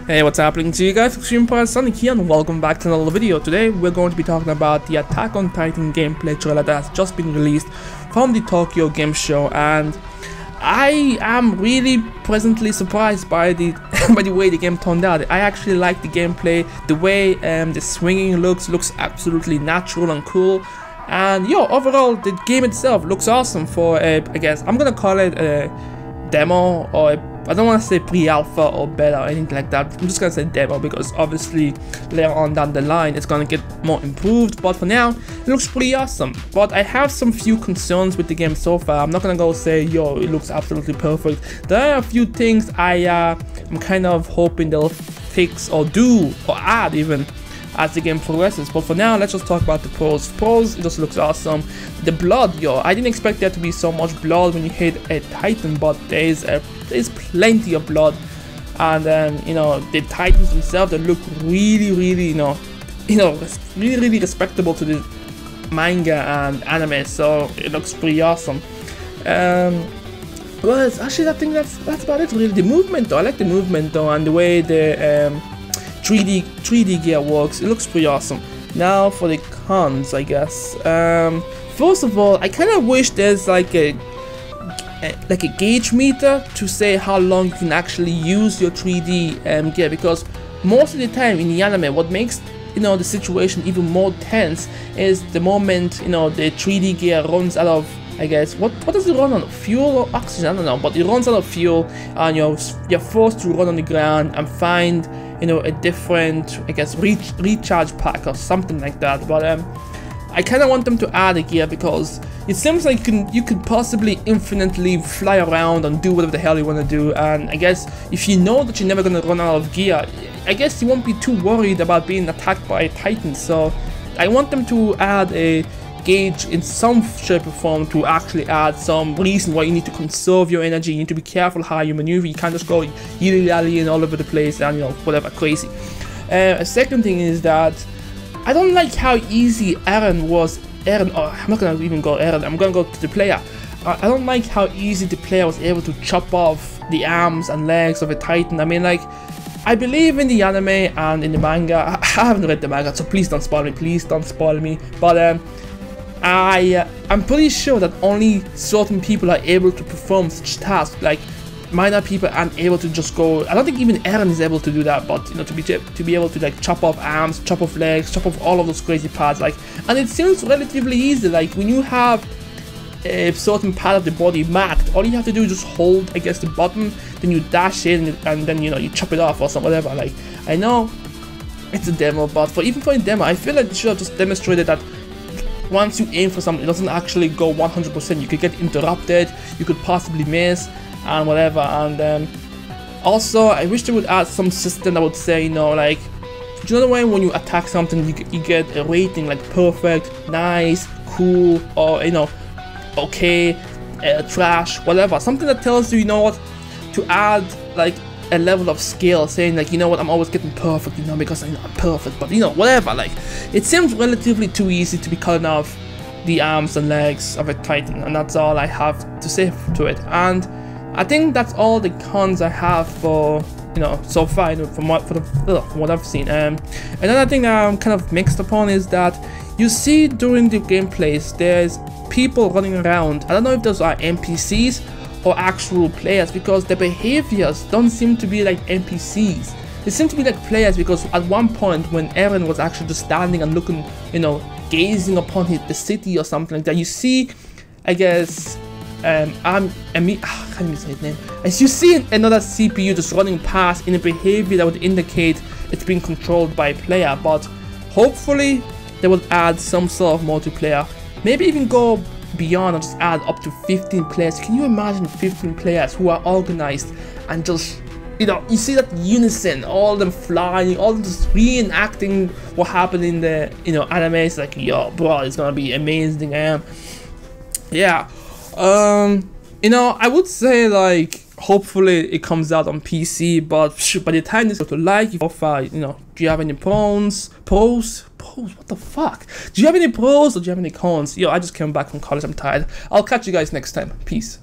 Hey, what's happening to you guys? Extreme Pirate Sonic here and welcome back to another video. Today we're going to be talking about the Attack on Titan gameplay trailer that has just been released from the Tokyo Game Show, and I am really pleasantly surprised by the by the way the game turned out. I actually like the gameplay, the way the swinging looks absolutely natural and cool, and overall the game itself looks awesome for I guess I'm gonna call it a demo, or I don't want to say pre-alpha or beta or anything like that. I'm just gonna say demo because obviously later on down the line it's gonna get more improved, but for now it looks pretty awesome. But I have some few concerns with the game so far. I'm not gonna go say it looks absolutely perfect. There are a few things I'm kind of hoping they'll fix or do or add even as the game progresses. But for now, let's just talk about the pros. It just looks awesome. The blood, I didn't expect there to be so much blood when you hit a Titan, but there's plenty of blood. And then the Titans themselves, they look really really respectable to the manga and anime, so it looks pretty awesome. Well, actually I think that's about it really. The movement though, I like the movement though, and the way the 3D gear works. It looks pretty awesome. Now for the cons, I guess. First of all, I kind of wish there's like a gauge meter to say how long you can actually use your 3D gear, because most of the time in the anime, what makes the situation even more tense is the moment the 3D gear runs out of, I guess, what does it run on? Fuel or oxygen? I don't know, but it runs out of fuel, and you're forced to run on the ground and find a different, I guess, recharge pack or something like that. But I kind of want them to add a gear, because it seems like you could possibly infinitely fly around and do whatever the hell you want to do. And I guess if you know that you're never going to run out of gear, I guess you won't be too worried about being attacked by a Titan. So I want them to add a gauge in some shape or form to actually add some reason why you need to conserve your energy. You need to be careful how you maneuver. You can't just go yilly-yally and all over the place and whatever crazy. A second thing is that I don't like how easy I'm not gonna even go Eren, I'm gonna go to the player. I don't like how easy the player was able to chop off the arms and legs of a Titan. I mean, like, I believe in the anime and in the manga. I haven't read the manga, so please don't spoil me, but I'm pretty sure that only certain people are able to perform such tasks. Like, minor people aren't able to just go. I don't think even Eren is able to do that, but to be able to like chop off arms, chop off legs, chop off all of those crazy parts, like, and it seems relatively easy. Like, when you have a certain part of the body marked, all you have to do is just hold, I guess, the button, then you dash it, and then you chop it off or something, whatever. Like, I know it's a demo, but even for a demo, I feel like they should have just demonstrated that once you aim for something, it doesn't actually go 100%. You could get interrupted, you could possibly miss, and whatever. And also, I wish they would add some system that would say, like, do you know the way when you attack something, you get a rating like perfect, nice, cool, or okay, trash, whatever. Something that tells you, what, to add like a level of skill, saying like, what, I'm always getting perfect, because I'm perfect, but whatever. Like, it seems relatively too easy to be cutting off the arms and legs of a Titan, and that's all I have to say to it. And I think that's all the cons I have for so far, from what I've seen. Another thing that I'm kind of mixed upon is that you see during the gameplays there's people running around. I don't know if those are NPCs or actual players, because their behaviors don't seem to be like NPCs. They seem to be like players, because at one point when Eren was actually just standing and looking, gazing upon the city or something like that, you see, I guess, I can't even say his name. As you see another CPU just running past in a behavior that would indicate it's being controlled by a player. But hopefully they will add some sort of multiplayer. Maybe even go beyond and just add up to 15 players. Can you imagine 15 players who are organized and just, you see that unison, all of them flying, all of them just reenacting what happened in the, anime. It's like, bro, it's gonna be amazing. Yeah. I would say, like, hopefully it comes out on PC, but by the time this goes to like, so far, do you have any pros? What the fuck? Do you have any pros or do you have any cons? I just came back from college, I'm tired. I'll catch you guys next time. Peace.